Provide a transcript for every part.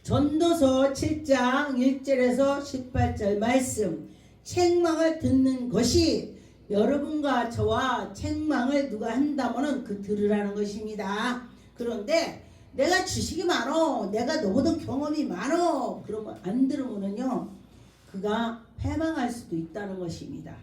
전도서 7장 1절에서 18절 말씀, 책망을 듣는 것이 여러분과 저와 책망을 누가 한다면은 그 들으라는 것입니다. 그런데 내가 지식이 많어, 내가 너보다 경험이 많어, 그러면 안 들으면은요 그가 패망할 수도 있다는 것입니다.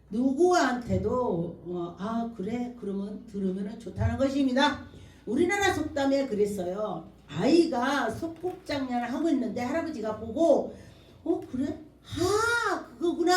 누구한테도 그래 그러면 들으면 좋다는 것입니다. 우리나라 속담에 그랬어요. 아이가 소꿉장난을 하고 있는데 할아버지가 보고 그래? 그거구나.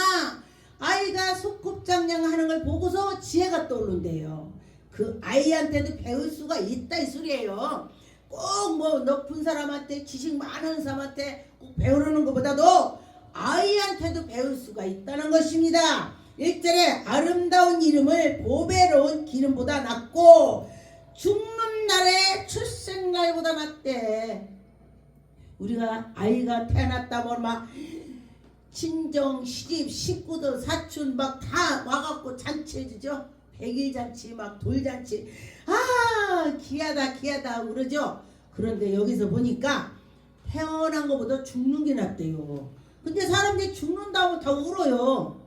아이가 소꿉장난 하는 걸 보고서 지혜가 떠오른대요. 그 아이한테도 배울 수가 있다 이 소리예요. 꼭 뭐 높은 사람한테 지식 많은 사람한테 꼭 배우려는 것보다도 아이한테도 배울 수가 있다는 것입니다. 1절에 아름다운 이름을 보배로운 기름보다 낫고 죽는 날에 출생날보다 낫대. 우리가 아이가 태어났다면 막 친정, 시집, 식구들, 사촌 막 다 와갖고 잔치해주죠. 백일잔치, 막 돌잔치. 귀하다 그러죠. 그런데 여기서 보니까 태어난 것보다 죽는 게 낫대요. 근데 사람들이 죽는다고 다 울어요.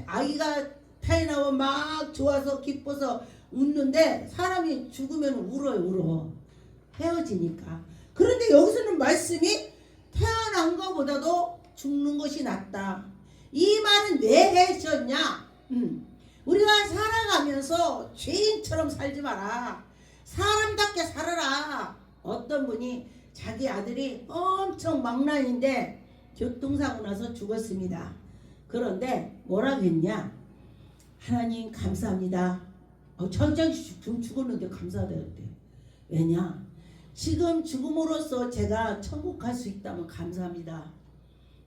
아기가 태어나면 막 좋아서 기뻐서 웃는데 사람이 죽으면 울어. 헤어지니까. 그런데 여기서는 말씀이 태어난 것보다도 죽는 것이 낫다. 이 말은 왜 하셨냐? 우리가 살아가면서 죄인처럼 살지 마라. 사람답게 살아라. 어떤 분이 자기 아들이 엄청 망나니인데 교통사고 나서 죽었습니다. 그런데 뭐라고 했냐? 하나님 감사합니다. 천장이 죽었는데 감사하대요. 왜냐? 지금 죽음으로써 제가 천국 갈 수 있다면 감사합니다.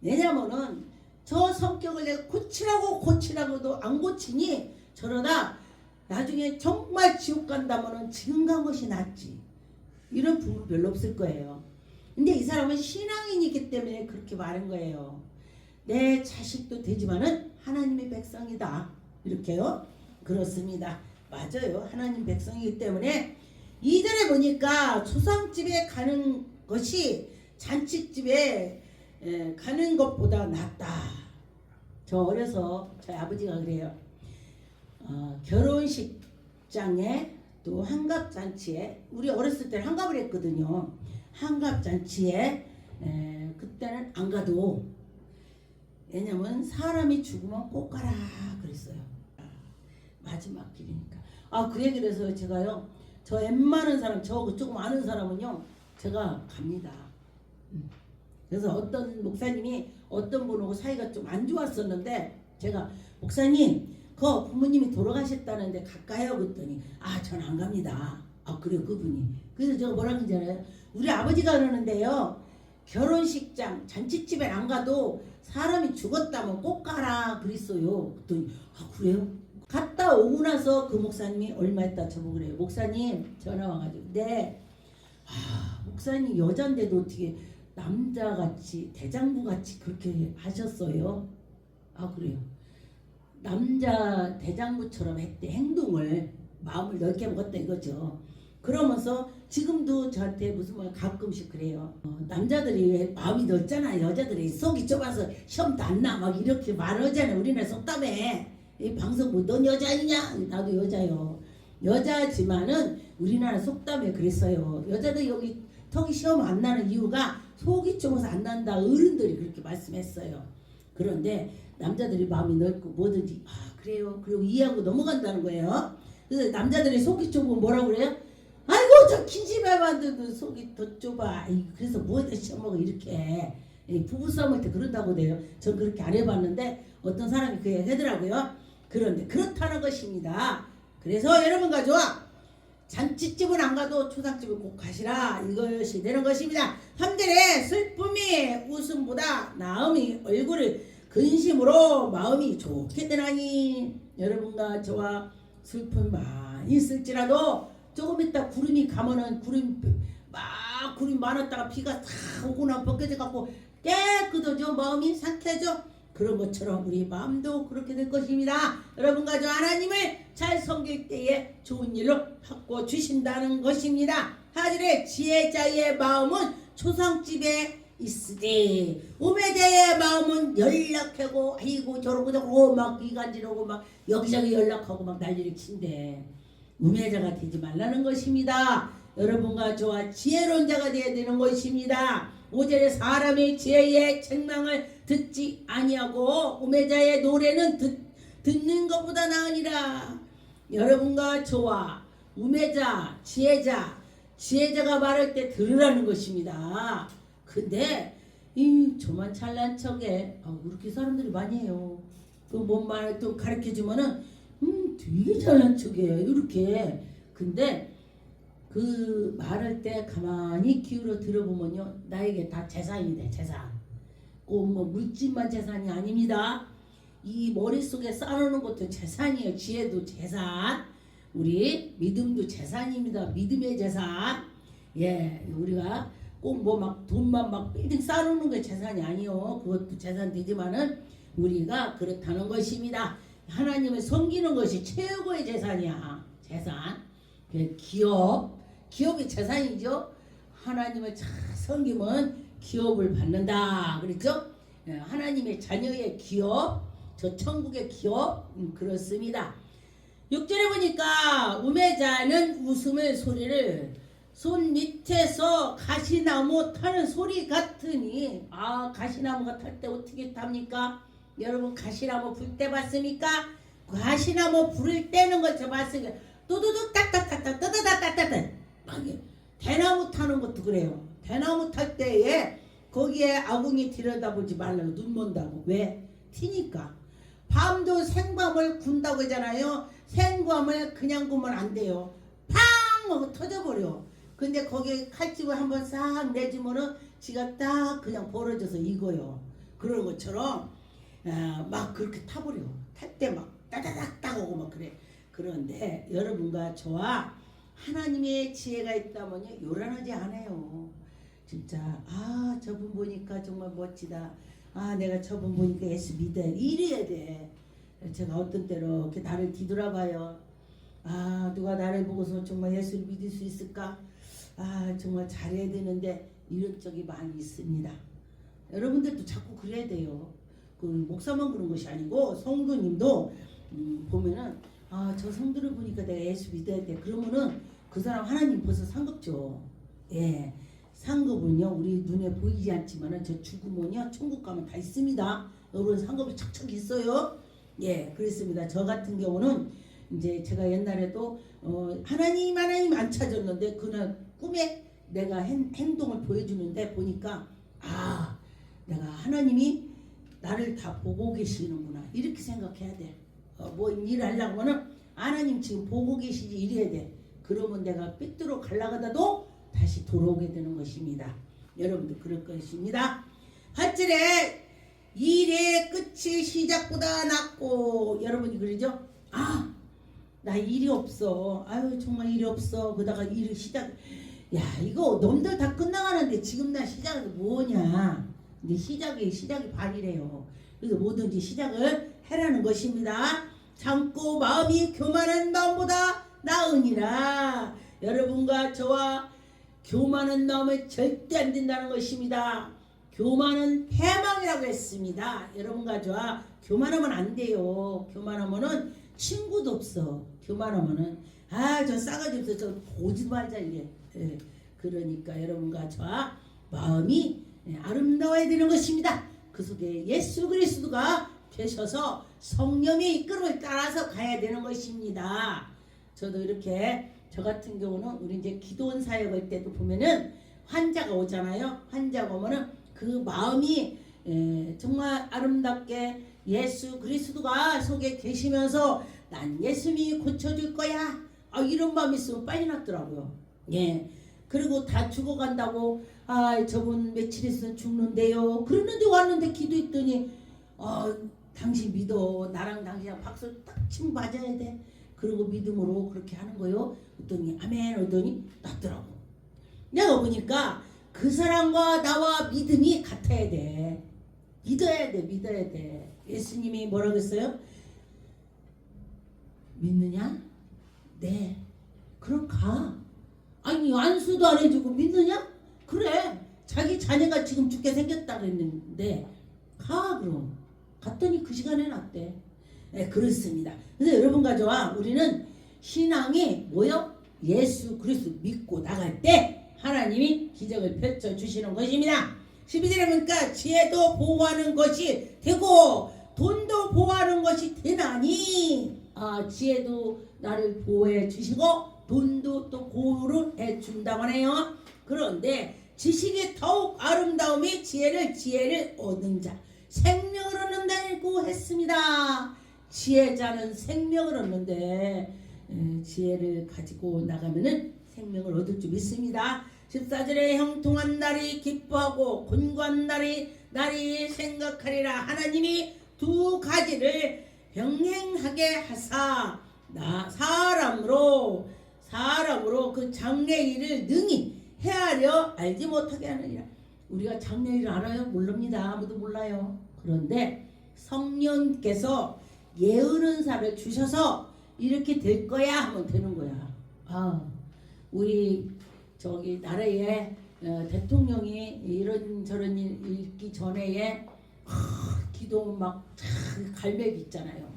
왜냐면은 저 성격을 내가 고치라고도 안 고치니 저러다 나중에 정말 지옥 간다면은 지금 간 것이 낫지. 이런 부모 별로 없을 거예요. 근데 이 사람은 신앙인이기 때문에 그렇게 말한 거예요. 내 자식도 되지만은 하나님의 백성이다. 이렇게요. 그렇습니다. 맞아요. 하나님 백성이기 때문에 2절에 보니까 초상집에 가는 것이 잔치집에 가는 것보다 낫다. 저 어려서 저희 아버지가 그래요. 결혼식장에 또 한갑잔치에, 우리 어렸을 때 한갑을 했거든요. 한갑잔치에 그때는 안 가도, 왜냐면 사람이 죽으면 꼭 가라 그랬어요. 마지막 길이니까. 그 얘기를 해서 제가요, 저 웬만한 사람, 저 조금 아는 사람은요 제가 갑니다. 그래서 어떤 목사님이 어떤 분하고 사이가 좀 안 좋았었는데 제가 목사님 그 부모님이 돌아가셨다는데 갈까요? 그랬더니 저는 안 갑니다. 그래요 그분이. 그래서 제가 뭐라고 하는지 알아요? 우리 아버지가 그러는데요, 결혼식장 잔치집에 안 가도 사람이 죽었다면 꼭 가라 그랬어요. 그랬더니 그래요? 갔다 오고 나서 그 목사님이 얼마 있다 저보고 그래요. 목사님 전화 와가지고 네. 목사님 여잔데도 어떻게 남자같이 대장부같이 그렇게 하셨어요? 그래요. 남자 대장부처럼 했대. 행동을 마음을 넓게 먹었다 이거죠. 그러면서 지금도 저한테 무슨 말 가끔씩 그래요. 남자들이 왜 마음이 넓잖아. 여자들이 속이 좁아서 시험도 안 나. 막 이렇게 말하잖아. 우리나라 속담에. 이 방송 뭐 넌 여자이냐? 나도 여자요. 여자지만은 우리나라 속담에 그랬어요. 여자들 여기 턱이 시험 안 나는 이유가 속이 좁아서 안 난다. 어른들이 그렇게 말씀했어요. 그런데 남자들이 마음이 넓고 뭐든지 그래요. 그리고 이해하고 넘어간다는 거예요. 그래서 남자들이 속이 좁으면 뭐라고 그래요? 아이고 저 기집애 만들도 속이 더 좁아. 그래서 뭐에다 시험하고 이렇게 부부싸움할 때 그런다고 돼요. 전 그렇게 안 해봤는데 어떤 사람이 그 얘기 하더라고요. 그런데 그렇다는 것입니다. 그래서 여러분과 저와 잔치집은 안 가도 초상집은 꼭 가시라. 이것이 되는 것입니다. 3절에 슬픔이 웃음보다 나음이 얼굴을 근심으로 마음이 좋게 되나니. 여러분과 저와 슬픔 많이 있을지라도 조금 있다 구름이 가면은 구름 많았다가 비가 다 오고 나면 벗겨져 갖고 깨끗해져. 마음이 상쾌해져. 그런 것처럼 우리 마음도 그렇게 될 것입니다. 여러분과 저 하나님을 잘 섬길 때에 좋은 일로 바꿔주신다는 것입니다. 하늘의 지혜자의 마음은 초상집에 있으되 우매자의 마음은 연락하고 아이고 저러고 저러고 막 이간질하고 막 여기저기 연락하고 막 난리를 친대. 우매자가 되지 말라는 것입니다. 여러분과 저와 지혜로운 자가 되어야 되는 것입니다. 5절에 사람의 지혜의 책망을 듣지 아니하고 우매자의 노래는 듣는 것보다 나으니라. 여러분과 저와 우매자, 지혜자가 말할 때 들으라는 것입니다. 근데 저만 잘난 척해. 그렇게 사람들이 많이 해요. 그 뭔 말 또 가르쳐주면은 되게 잘난 척해 이렇게. 근데 그 말할 때 가만히 기울여 들어보면요, 나에게 다 재산이 돼. 재산. 꼭 뭐 물질만 재산이 아닙니다. 이 머릿속에 쌓아놓는 것도 재산이에요. 지혜도 재산, 우리 믿음도 재산입니다. 믿음의 재산. 예, 우리가 꼭 뭐 막 돈만 막 빌딩 쌓아놓는 게 재산이 아니요. 그것도 재산 되지만은 우리가 그렇다는 것입니다. 하나님을 섬기는 것이 최고의 재산이야. 재산. 기업이 재산이죠. 하나님을 잘 섬기면 기업을 받는다. 그랬죠? 하나님의 자녀의 기업, 저 천국의 기업. 그렇습니다. 6절에 보니까 우매자는 웃음의 소리를 손 밑에서 가시나무 타는 소리 같으니. 가시나무가 탈 때 어떻게 탑니까? 여러분 가시나무 불 때 봤습니까? 가시나무 불을 떼는 걸 저 봤으니까 또두둑 딱딱딱딱 따다다다다다 막 대나무 타는 것도 그래요. 대나무 탈 때에 거기에 아궁이 들여다보지 말라고. 눈 먼다고. 왜? 튀니까. 밤도 생밤을 군다고 하잖아요. 생밤을 그냥 구면 안 돼요. 팡 하고 터져버려. 근데 거기에 칼집을 한번 싹 내주면은 지가 딱 그냥 벌어져서 익어요. 그런 것처럼 막 그렇게 타버려. 탈 때 막 따다닥 오고 막 그래. 그런데 여러분과 저와 하나님의 지혜가 있다면요, 요란하지 않아요. 진짜 저분 보니까 정말 멋지다. 내가 저분 보니까 예수 믿어. 이래야 돼. 제가 어떤 때로 이렇게 나를 뒤돌아봐요. 누가 나를 보고서 정말 예수를 믿을 수 있을까? 정말 잘해야 되는데 이런 적이 많이 있습니다. 여러분들도 자꾸 그래야 돼요. 그 목사만 그런 것이 아니고 성도님도 보면은 저 성도를 보니까 내가 예수 믿어야 돼. 그러면은 그 사람 하나님 벌써 상급죠. 예, 상급은요 우리 눈에 보이지 않지만은 저 죽으면요 천국 가면 다 있습니다. 여러분 상급이 척척 있어요. 예, 그렇습니다. 저 같은 경우는 이제 제가 옛날에도 하나님 안 찾았는데 그날 꿈에 내가 행동을 보여주는데 보니까 내가 하나님이 나를 다 보고 계시는구나 이렇게 생각해야 돼. 뭐 일을 하려고 하면 하나님 지금 보고 계시지 이래야 돼. 그러면 내가 삐뚤어 가려가다도 다시 돌아오게 되는 것입니다. 여러분도 그럴 것입니다. 8절에 일의 끝이 시작보다 낫고. 여러분이 그러죠? 나 일이 없어. 정말 일이 없어. 그러다가 일을 시작. 이거 놈들 다 끝나가는데 지금 나 시작을 뭐냐. 근데 시작이 발이래요. 그래서 뭐든지 시작을 해라는 것입니다. 참고 마음이 교만한 마음보다 나으니라. 여러분과 저와 교만한 마음은 절대 안 된다는 것입니다. 교만은 패망이라고 했습니다. 여러분과 저와 교만하면 안 돼요. 교만하면은 친구도 없어. 교만하면은 저 싸가지 없어. 저 보지 말자 이게. 그러니까 여러분과 저와 마음이 아름다워야 되는 것입니다. 그 속에 예수 그리스도가 되셔서 성령의 이끌음을 따라서 가야 되는 것입니다. 저도 이렇게 저 같은 경우는 우리 이제 기도원 사역할 때도 보면은 환자가 오잖아요. 환자가 오면은 그 마음이 정말 아름답게 예수 그리스도가 속에 계시면서 난 예수님이 고쳐줄 거야. 이런 마음이 있으면 빨리 낫더라고요. 예. 그리고 다 죽어간다고 저분 며칠 있으면 죽는데요. 그러는데 왔는데 기도했더니 당신 믿어. 나랑 당신이랑 박수 딱 치고 맞아야 돼. 그리고 믿음으로 그렇게 하는 거요. 그랬더니 아멘 하더니 낫더라고. 내가 보니까 그 사람과 나와 믿음이 같아야 돼. 믿어야 돼. 예수님이 뭐라고 했어요? 믿느냐? 네. 그럼 가. 안수도 안 해주고 믿느냐? 그래. 자네가 지금 죽게 생겼다 그랬는데 가 그럼. 갔더니 그 시간에 났대. 네, 그렇습니다. 그래서 여러분과 저와 우리는 신앙이 뭐요? 예수 그리스도 믿고 나갈 때 하나님이 기적을 펼쳐주시는 것입니다. 12절에 보니까 지혜도 보호하는 것이 되고 돈도 보호하는 것이 되나니 지혜도 나를 보호해 주시고 돈도 또 보호를 해준다고 하네요. 그런데 지식이 더욱 아름다움이 지혜를 얻는 자 생명을 얻는다고 했습니다. 지혜자는 생명을 얻는데 지혜를 가지고 나가면은 생명을 얻을 줄 믿습니다. 14절에 형통한 날이 기뻐하고 곤고한 날이 생각하리라. 하나님이 두 가지를 병행하게 하사 사람으로 그 장래일을 능히 헤아려 알지 못하게 하느니라. 우리가 장래일을 알아요? 모릅니다. 아무도 몰라요. 그런데 성령께서 예언은사를 주셔서 이렇게 될 거야 하면 되는 거야. 우리 저기 나라에 대통령이 이런저런 일 있기 전에 기도 막 갈매기 있잖아요.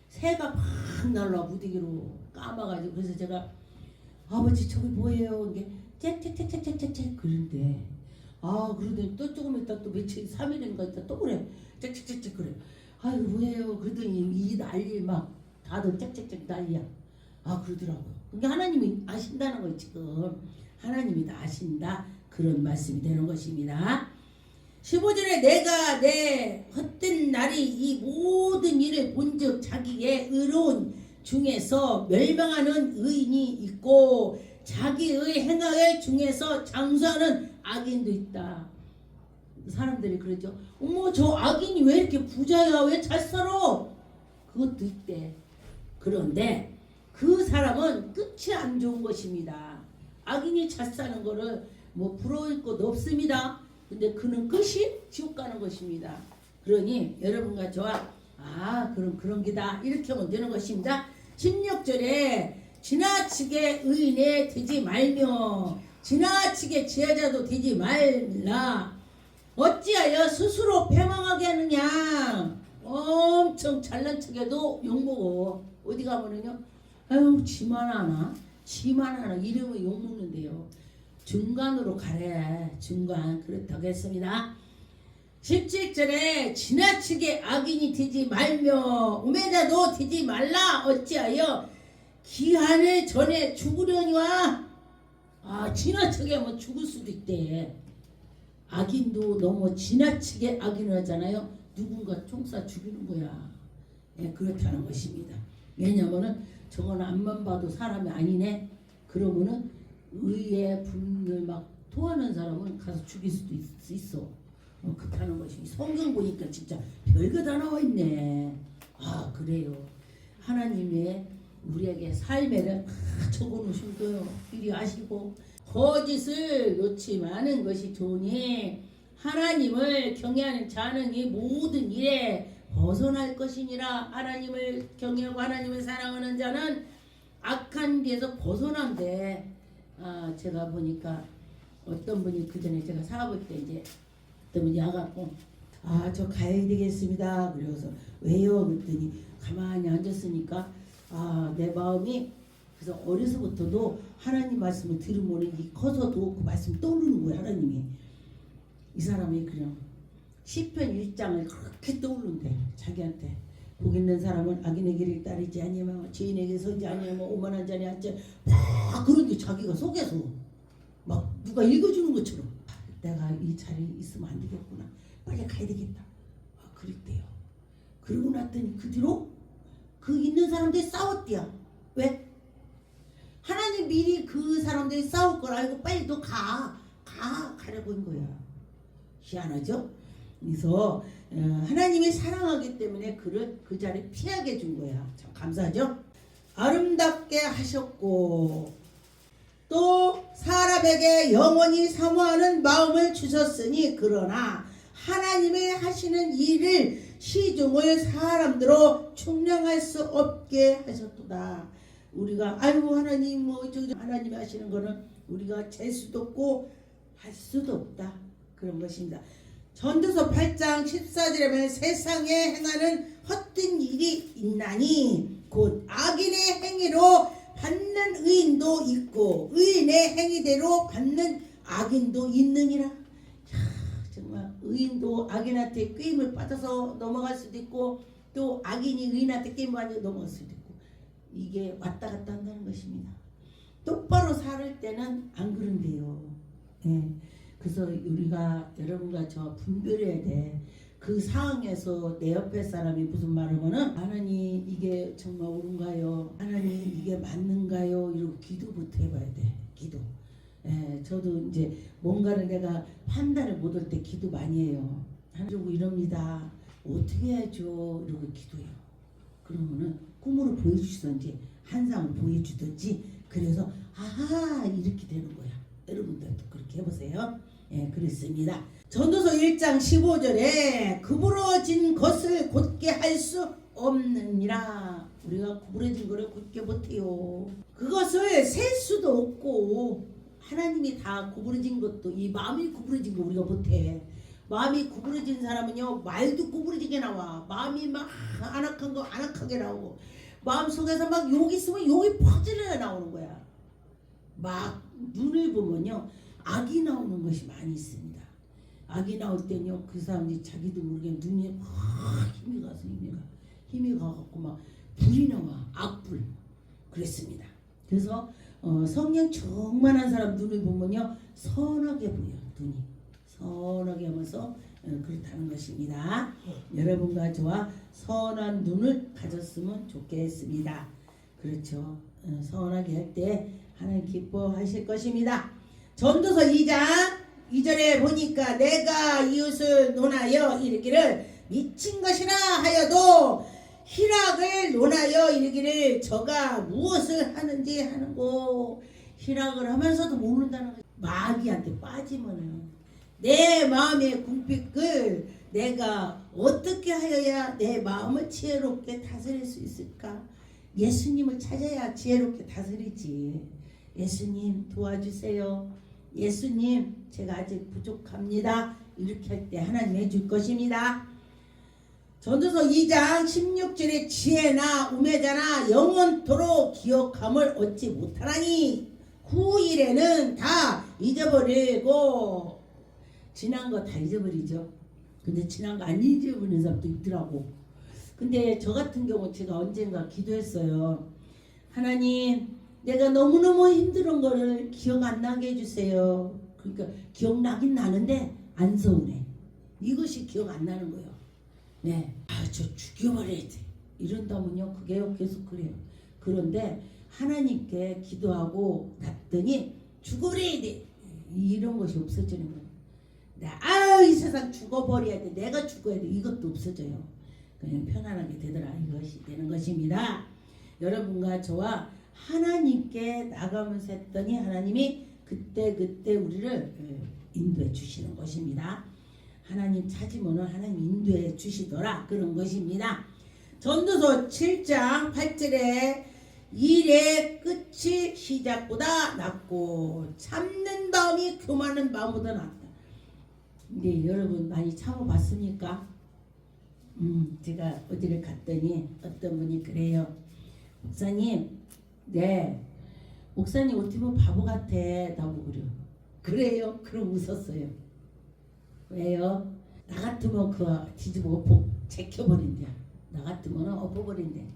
새가 막 날라 무더기로 감아가지고 그래서 제가 아버지 저기 뭐예요? 이게 짹짹짹짹짹짹 그런데 그러더니 또 조금 있다 또 며칠 3일인가 있다 또 그래 짹짹짹짹 그래. 이거 뭐예요? 그러더니 이 난리 막 다들 짹짹짹 난리야. 그러더라고요. 그게 하나님이 아신다는 거예요. 지금 하나님이 다 아신다 그런 말씀이 되는 것입니다. 15절에 내가 내 헛된 날이 이 모든 일을 본즉 자기의 의로운 중에서 멸망하는 의인이 있고 자기의 행하의 중에서 장수하는 악인도 있다. 사람들이 그러죠. 어머 저 악인이 왜 이렇게 부자야? 왜 잘 살아? 그것도 있대. 그런데 그 사람은 끝이 안 좋은 것입니다. 악인이 잘 사는 거를 뭐 부러울 것도 없습니다. 근데 그는 끝이 지옥 가는 것입니다. 그러니 여러분과 저와 그럼 그런 게다 이렇게 하면 되는 것입니다. 16절에 지나치게 의인에 되지 말며 지나치게 지혜자도 되지 말라. 어찌하여 스스로 패망하게 하느냐. 엄청 잘난 척해도 욕먹어. 어디 가면은요 지만 하나 이름을 욕먹는데요. 중간으로 가래. 중간 그렇다고 했습니다. 17절에 지나치게 악인이 되지 말며 우매자도 되지 말라. 어찌하여 기한을 전에 죽으려니와. 지나치게 하면 죽을 수도 있대. 악인도 너무 지나치게 악인을 하잖아요. 누군가 총쏴 죽이는 거야. 그렇다는 것입니다. 왜냐면은 저건 앞만 봐도 사람이 아니네. 그러면은 의의 분을 막 토하는 사람은 가서 죽일 수도 있어. 그렇다는 것이 성경 보니까 진짜 별거 다 나와 있네. 그래요. 하나님의 우리에게 삶에는 적어놓으신 거요. 이리 아시고 거짓을 놓지 마는 것이 좋으니 하나님을 경외하는 자는 이 모든 일에 벗어날 것이니라. 하나님을 경외하고 하나님을 사랑하는 자는 악한 데서 벗어난대. 제가 보니까 어떤 분이 그 전에 제가 사업할 때 이제 어떤 분이 와갖고 저 가야 되겠습니다. 그래서 왜요? 그랬더니 가만히 앉았으니까 내 마음이 그래서 어려서부터도 하나님 말씀을 들으면 이 커서도 그 말씀 떠오르는 거예요. 하나님이 이 사람이 그냥 시편 1장을 그렇게 떠오른대. 자기한테 복 있는 사람은 악인의 길을 따르지 아니하며 죄인에게 서지 아니하며 오만한 자니 앉지 막 그런데 자기가 속에서 막 누가 읽어주는 것처럼 내가 이 자리에 있으면 안 되겠구나. 빨리 가야 되겠다. 그랬대요. 그러고 났더니 그 뒤로 그 있는 사람들이 싸웠대요. 왜? 하나님 미리 그 사람들이 싸울 걸 알고 빨리 너 가라고 한 거야. 희한하죠? 그래서 하나님이 사랑하기 때문에 그를 그 자리에 피하게 준 거야. 참 감사하죠? 아름답게 하셨고 또 사람에게 영원히 사모하는 마음을 주셨으니 그러나 하나님의 하시는 일을 시중을 사람들로 측량할 수 없게 하셨도다. 우리가 하나님 하나님이 하시는 거는 우리가 잴 수도 없고 할 수도 없다. 그런 것입니다. 전도서 8장 14절에 보면 세상에 행하는 헛된 일이 있나니 곧 악인의 행위로 받는 의인도 있고 의인의 행위대로 받는 악인도 있느니라. 정말 의인도 악인한테 꾀임을 받아서 넘어갈 수도 있고 또 악인이 의인한테 꾀임을 받아서 넘어갈 수도 있고 이게 왔다 갔다 한다는 것입니다. 똑바로 살 때는 안 그런데요. 예. 그래서 우리가 여러분과 저 분별해야 돼. 그 상황에서 내 옆에 사람이 무슨 말을 하면은 하나님 이게 정말 옳은가요? 하나님 이게 맞는가요? 이러고 기도부터 해봐야 돼. 기도. 예, 저도 이제 뭔가를 내가 판단을 못 할 때 기도 많이 해요. 하나님 이럽니다. 어떻게 해야죠? 이러고 기도해요. 그러면은 꿈으로 보여주시든지 한상으로 보여주든지 그래서 아하 이렇게 되는 거야. 여러분들도 그렇게 해보세요. 예, 그렇습니다. 전도서 1장 15절에 구부러진 것을 곧게 할 수 없느니라. 우리가 구부러진 것을 곧게 못해요. 그것을 셀 수도 없고 하나님이 다 구부러진 것도 이 마음이 구부러진 거 우리가 못해. 마음이 구부러진 사람은요 말도 구부러지게 나와. 마음이 막 안악한 거 안악하게 나오고 마음속에서 막 욕이 있으면 욕이 퍼지려 나오는 거야. 막 눈을 보면요 악이 나오는 것이 많이 있습니다. 악이 나올 때는요 그 사람들이 자기도 모르게 눈이 확 힘이 가갖고 막 불이 나와. 악불. 그랬습니다. 그래서 성령 충만한 사람 눈을 보면요 선하게 보여. 눈이 선하게 하면서 그렇다는 것입니다. 여러분과 저와 선한 눈을 가졌으면 좋겠습니다. 그렇죠. 선하게 할 때 하나님 기뻐하실 것입니다. 전도서 2장 2절에 보니까 내가 이웃을 논하여 이르기를 미친 것이라 하여도 희락을 논하여 이르기를 저가 무엇을 하는지 하는고. 희락을 하면서도 모른다는 거예요. 마귀한테 빠지면은 내 마음의 궁핍을 내가 어떻게 하여야 내 마음을 지혜롭게 다스릴 수 있을까? 예수님을 찾아야 지혜롭게 다스리지. 예수님 도와주세요. 예수님 제가 아직 부족합니다. 이렇게 할 때 하나님 해줄 것입니다. 전도서 2장 16절에 지혜나 우매자나 영원토록 기억함을 얻지 못하나니 후일에는 다 잊어버리고. 지난 거 다 잊어버리죠. 근데 지난 거 안 잊어버리는 사람도 있더라고. 근데 저 같은 경우 제가 언젠가 기도했어요. 하나님 내가 너무너무 힘든 거를 기억 안 나게 해주세요. 그러니까 기억나긴 나는데 안 서운해. 이것이 기억 안 나는 거예요. 네, 저 죽여버려야 돼. 이런다면요 그게 계속 그래요. 그런데 하나님께 기도하고 났더니 죽어버려야 돼. 이런 것이 없어지는 거예요. 이 세상 죽어버려야 돼. 내가 죽어야 돼. 이것도 없어져요. 그냥 편안하게 되더라. 이것이 되는 것입니다. 여러분과 저와 하나님께 나가면서 했더니 하나님이 그때 우리를 인도해 주시는 것입니다. 하나님 찾으면 하나님 인도해 주시더라. 그런 것입니다. 전도서 7장 8절에 일의 끝이 시작보다 낫고 참는 마음이 교만한 마음보다 낫다. 근데 여러분 많이 참아봤습니까? 제가 어디를 갔더니 어떤 분이 그래요. 목사님, 네, 목사님 어떻게 보면 바보 같아. 나보고 그래요? 그럼 웃었어요. 왜요? 나 같으면 그거 뒤집어 엎어 제껴버린대. 나 같으면 엎어버린대.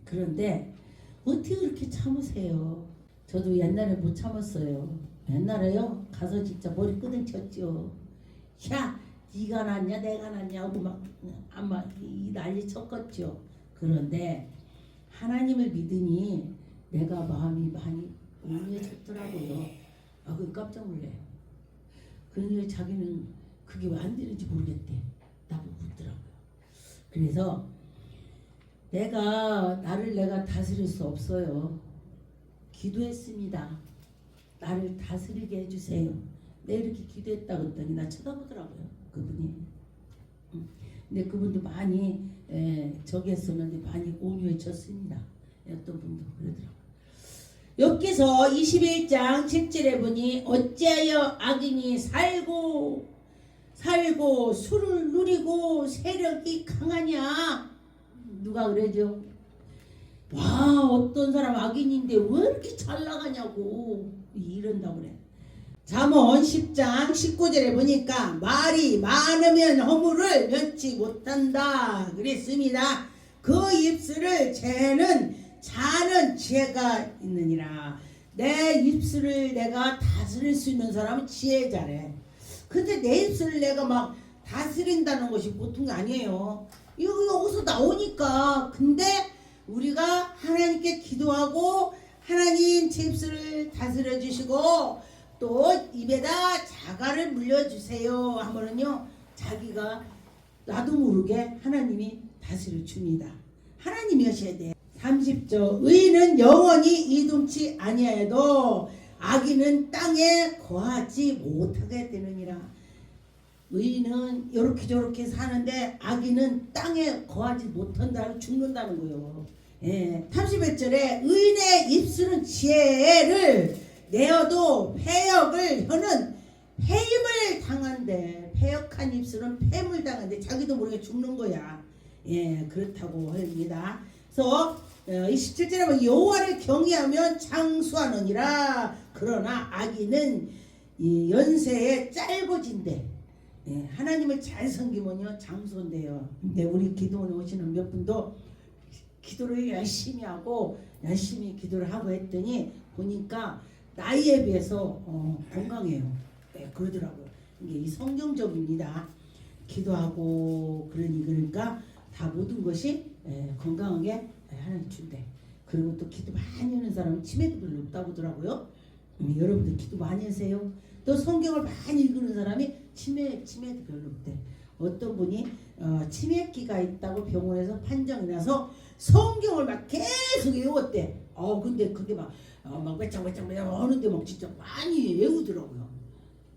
그런데 어떻게 그렇게 참으세요? 저도 옛날에 못 참았어요. 옛날에요 가서 진짜 머리 끄덕쳤죠. 야 네가 낫냐 내가 낫냐고 막 아마 이 난리 쳤겠죠. 그런데 하나님을 믿으니 내가 마음이 많이 온유해졌더라고요. 그 깜짝 놀래요. 그러니 자기는 그게 왜 안 되는지 모르겠대. 나보고 묻더라고요. 그래서 내가 다스릴 수 없어요. 기도했습니다. 나를 다스리게 해주세요. 내가 이렇게 기도했다고 했더니 나 쳐다보더라고요. 그분이. 근데 그분도 많이 저기 했었는데 많이 온유해졌습니다. 어떤 분도 그러더라고요. 여기서 21장 10절에 보니 어찌하여 악인이 살고 살고 술을 누리고 세력이 강하냐? 누가 그러죠? 와, 어떤 사람 악인인데 왜 이렇게 잘 나가냐고 이런다고 그래. 잠언 10장 19절에 보니까 말이 많으면 허물을 면치 못한다 그랬습니다. 그 입술을 자는 지혜가 있느니라. 내 입술을 내가 다스릴 수 있는 사람은 지혜자래. 근데 내 입술을 내가 막 다스린다는 것이 보통 게 아니에요. 이거 여기서 나오니까. 근데 우리가 하나님께 기도하고 하나님 제 입술을 다스려 주시고 또 입에다 자갈을 물려주세요 하면은요, 자기가 나도 모르게 하나님이 다스려 줍니다. 하나님이 하셔야 돼. 30절 의인은 영원히 이동치 아니하여도 악인은 땅에 거하지 못하게 되느니라. 의인은 이렇게 저렇게 사는데 악인은 땅에 거하지 못한다고 죽는다는 거예요. 예. 31절에 의인의 입술은 지혜를 내어도 패역을 혀는 패임을 당한대. 패역한 입술은 패임을 당한대. 자기도 모르게 죽는 거야. 예, 그렇다고 합니다. 그래서 27절에 보면 여호와를 경외하면 장수하느니라. 그러나 악인은 이 연세에 짧아진대. 예, 하나님을 잘 섬기면요 장수인데요. 근데 우리 기도원에 오시는 몇 분도 기도를 열심히 하고 열심히 기도를 하고 했더니 보니까 나이에 비해서 건강해요. 네, 그러더라고요. 이게 이 성경적입니다. 기도하고 그러니까 다 모든 것이 건강하게 하나님 준대. 그리고 또 기도 많이 하는 사람은 치매도 별로 없다고 하더라고요. 여러분들 기도 많이 하세요. 또 성경을 많이 읽는 사람이 치매도 별로 없대. 어떤 분이 치매기가 있다고 병원에서 판정이 나서 성경을 막 계속 외웠대. 근데 그게 막 매창 하는데 막 진짜 많이 외우더라고요.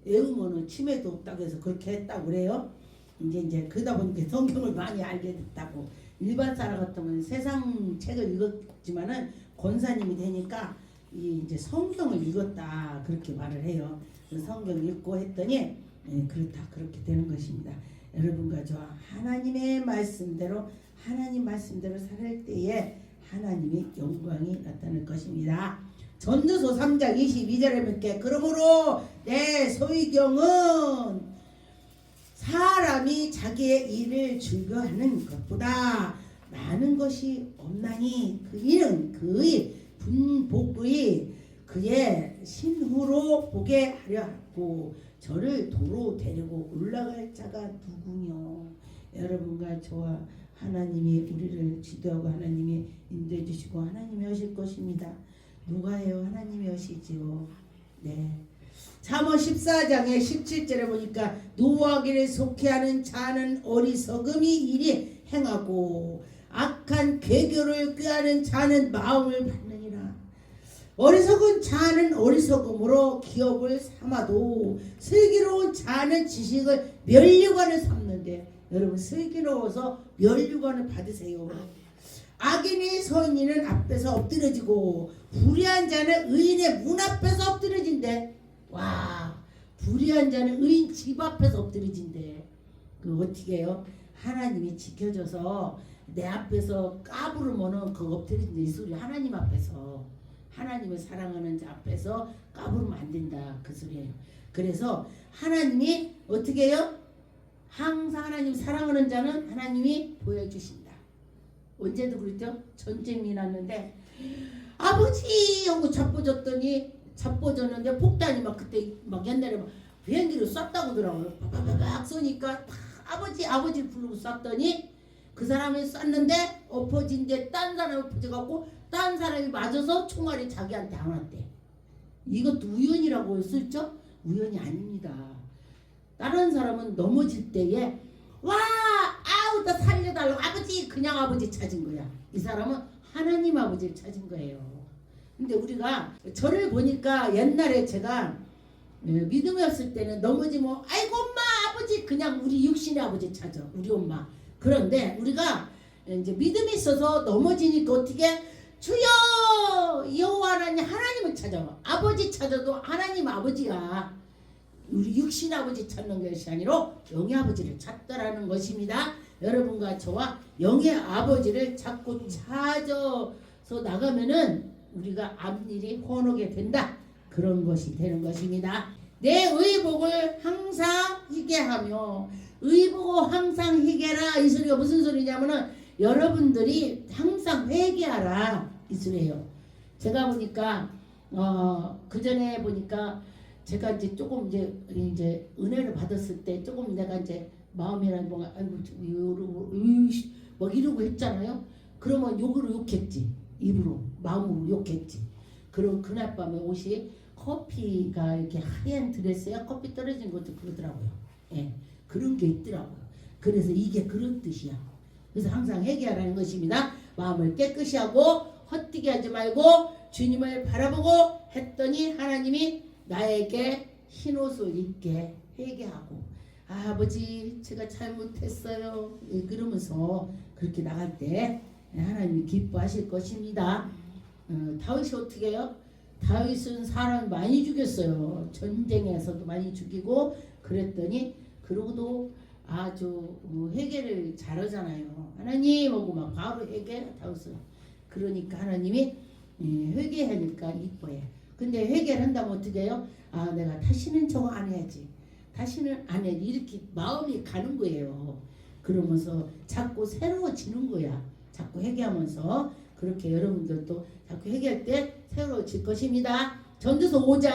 외우면은 치매도 없다고 해서 그렇게 했다고 그래요. 이제 그러다 보니까 성경을 많이 알게 됐다고. 일반 사람 같으면 세상 책을 읽었지만은 권사님이 되니까 이제 성경을 읽었다 그렇게 말을 해요. 성경 읽고 했더니 그렇다 그렇게 되는 것입니다. 여러분과 저와 하나님 말씀대로 살 때에 하나님의 영광이 나타날 것입니다. 전도서 3장 22절에 뵙게 그러므로 내 소위경은 사람이 자기의 일을 즐거워하는 것보다 많은 것이 없나니 그 일은 그의 분복의 그의 신후로 보게 하려 하고 저를 도로 데리고 올라갈 자가 누구뇨. 여러분과 저와 하나님이 우리를 지도하고 하나님이 인도해 주시고 하나님이 하실 것입니다. 누가 해요? 하나님이 하시지요. 네. 잠언 14장에 17절에 보니까 노하기를 속해하는 자는 어리석음이 이리 행하고 악한 괴교를 꾀하는 자는 마음을 받느니라. 어리석은 자는 어리석음으로 기업을 삼아도 슬기로운 자는 지식을 면류관을 삼는데, 여러분 슬기로워서 면류관을 받으세요. 악인이 서 있는 앞에서 엎드려지고 불의한 자는 의인의 문 앞에서 엎드려진대. 와, 불의한 자는 의인 집 앞에서 엎드려진대. 그 어떻게 해요? 하나님이 지켜줘서 내 앞에서 까부르면은 그 엎드려진대. 이 소리 하나님 앞에서, 하나님을 사랑하는 자 앞에서 까부르면 안 된다 그 소리예요. 그래서 하나님이 어떻게 해요? 항상 하나님 사랑하는 자는 하나님이 보여주신다. 언제도 그랬죠? 전쟁이 났는데 아버지 하고 잡아줬는데 폭탄이 막 그때 막 옛날에 막 비행기로 쐈다고 하더라고요. 막 쏘니까 아버지 부르고 쐈더니 그 사람이 쐈는데 엎어진데 딴 사람이 엎어져갖고 딴 사람이 맞아서 총알이 자기한테 안 왔대. 이것도 우연이라고 쓸죠? 우연이 아닙니다. 다른 사람은 넘어질 때에 와 아우 나 살려달라고 아버지 그냥 아버지 찾은 거야. 이 사람은 하나님 아버지를 찾은 거예요. 근데 우리가 저를 보니까 옛날에 제가 믿음이 없을 때는 넘어지면 아이고 엄마 아버지 그냥 우리 육신의 아버지 찾아 우리 엄마. 그런데 우리가 이제 믿음이 있어서 넘어지니까 어떻게 주여 여호와 하나님을 찾아. 아버지 찾아도 하나님 아버지야. 우리 육신 아버지 찾는 것이 아니라 영의 아버지를 찾더라는 것입니다. 여러분과 저와 영의 아버지를 자꾸 찾아서 나가면은 우리가 앞일이 혼오게 된다. 그런 것이 되는 것입니다. 내 의복을 항상 희게하며, 의복을 항상 희게라 이 소리가 무슨 소리냐면은 여러분들이 항상 회개하라 이 소리예요. 제가 보니까 그 전에 보니까 제가 이제 조금 이제 은혜를 받았을 때 조금 내가 이제 마음이랑 뭔가 아이고 막 이러고 했잖아요. 그러면 욕으로 욕했지. 입으로 마음으로 욕했지. 그럼 그날 밤에 옷이 커피가 이렇게 하얀 드레스야 커피 떨어진 것도 그러더라고요. 예, 그런 게 있더라고요. 그래서 이게 그런 뜻이야. 그래서 항상 회개하라는 것입니다. 마음을 깨끗이 하고 헛되게 하지 말고 주님을 바라보고 했더니 하나님이 나에게 흰옷을 입게 회개하고, 아버지 제가 잘못했어요 그러면서 그렇게 나갈 때 하나님이 기뻐하실 것입니다. 다윗이 어떻게 해요? 다윗은 사람 많이 죽였어요. 전쟁에서도 많이 죽이고 그랬더니 그러고도 아주 회개를 잘하잖아요. 하나님 하고 막 바로 회개 다윗은. 그러니까 하나님이 회개하니까 이뻐해. 근데 회개를 한다면 어떻게 해요? 아 내가 다시는 저거 안 해야지. 다시는 안 해야지. 이렇게 마음이 가는 거예요. 그러면서 자꾸 새로워지는 거야. 자꾸 회개하면서. 그렇게 여러분들도 자꾸 회개할 때 새로워질 것입니다. 전도서 5장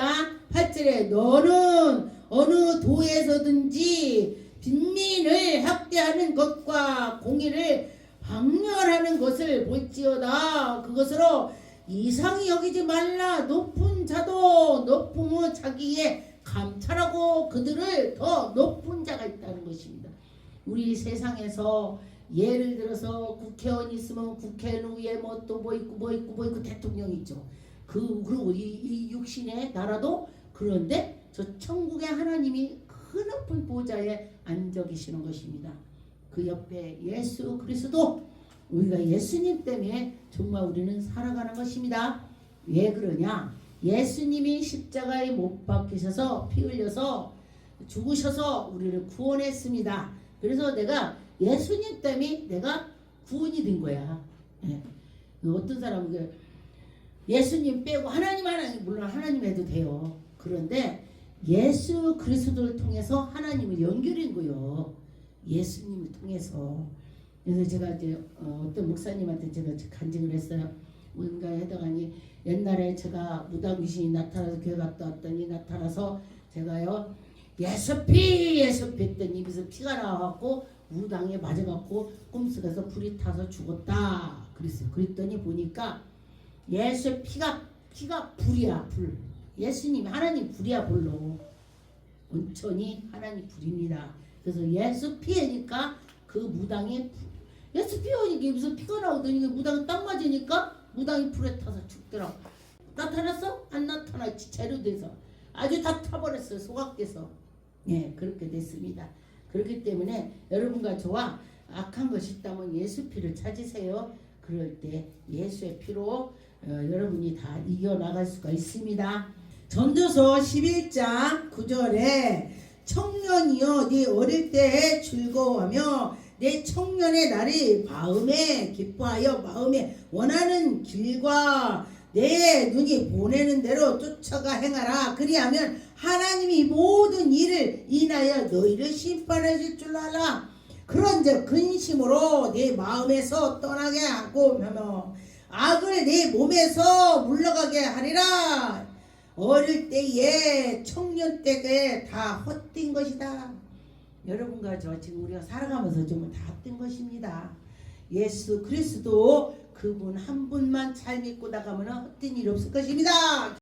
8절에 너는 어느 도에서든지 빈민을 학대하는 것과 공의를 박멸하는 것을 볼지어다. 그것으로 이상히 여기지 말라. 높은 자도 높으면 자기의 감찰하고 그들을 더 높은 자가 있다는 것입니다. 우리 세상에서 예를 들어서 국회의원 있으면 국회의원 위에 뭐 또 뭐 있고 대통령 있죠. 그리고 이 육신의 나라도 그런데 저 천국의 하나님이 그 높은 보좌에 앉아 계시는 것입니다. 그 옆에 예수 그리스도, 우리가 예수님 때문에 정말 우리는 살아가는 것입니다. 왜 그러냐? 예수님이 십자가에 못 박히셔서 피 흘려서 죽으셔서 우리를 구원했습니다. 그래서 내가 예수님 때문에 내가 구원이 된 거야. 예. 어떤 사람은 예수님 빼고 하나님 물론 하나님 해도 돼요. 그런데 예수 그리스도를 통해서 하나님을 연결한 거요. 예수님을 통해서. 그래서 제가 이제 어떤 목사님한테 제가 간증을 했어요. 뭔가 하다가니 옛날에 제가 무당 귀신이 나타나서 교회 갔다 왔더니 나타나서 제가요 예수피 했더니 입에서 피가 나와갖고 무당에 맞아갖고 꿈속에서 불이 타서 죽었다 그랬어요. 그랬더니 보니까 예수 피가 불이야. 불. 예수님 하나님 불이야. 불로 온천이 하나님 불입니다. 그래서 예수 피하니까 그 무당이 예수 피하니까 입에서 피가 나오더니 무당이 딱 맞으니까 무당이 불에 타서 죽더라고. 나타났어? 안 나타났지. 재료돼서 아주 다 타버렸어요. 소각돼서. 예, 그렇게 됐습니다. 그렇기 때문에 여러분과 저와 악한 것이 있다면 예수 피를 찾으세요. 그럴 때 예수의 피로 여러분이 다 이겨나갈 수가 있습니다. 전도서 11장 9절에 청년이여 네 어릴 때에 즐거워하며 내 청년의 날이 마음에 기뻐하여 마음에 원하는 길과 내 눈이 보내는 대로 쫓아가 행하라. 그리하면 하나님이 모든 일을 인하여 너희를 심판하실 줄 알아. 그런즉 근심으로 내 마음에서 떠나게 하고 악을 내 몸에서 물러가게 하리라. 어릴 때에 청년 때에 다 헛된 것이다. 여러분과 저 지금 우리가 살아가면서 좀 다 헛된 것입니다. 예수 그리스도 그분 한 분만 잘 믿고 나가면 헛된 일 없을 것입니다.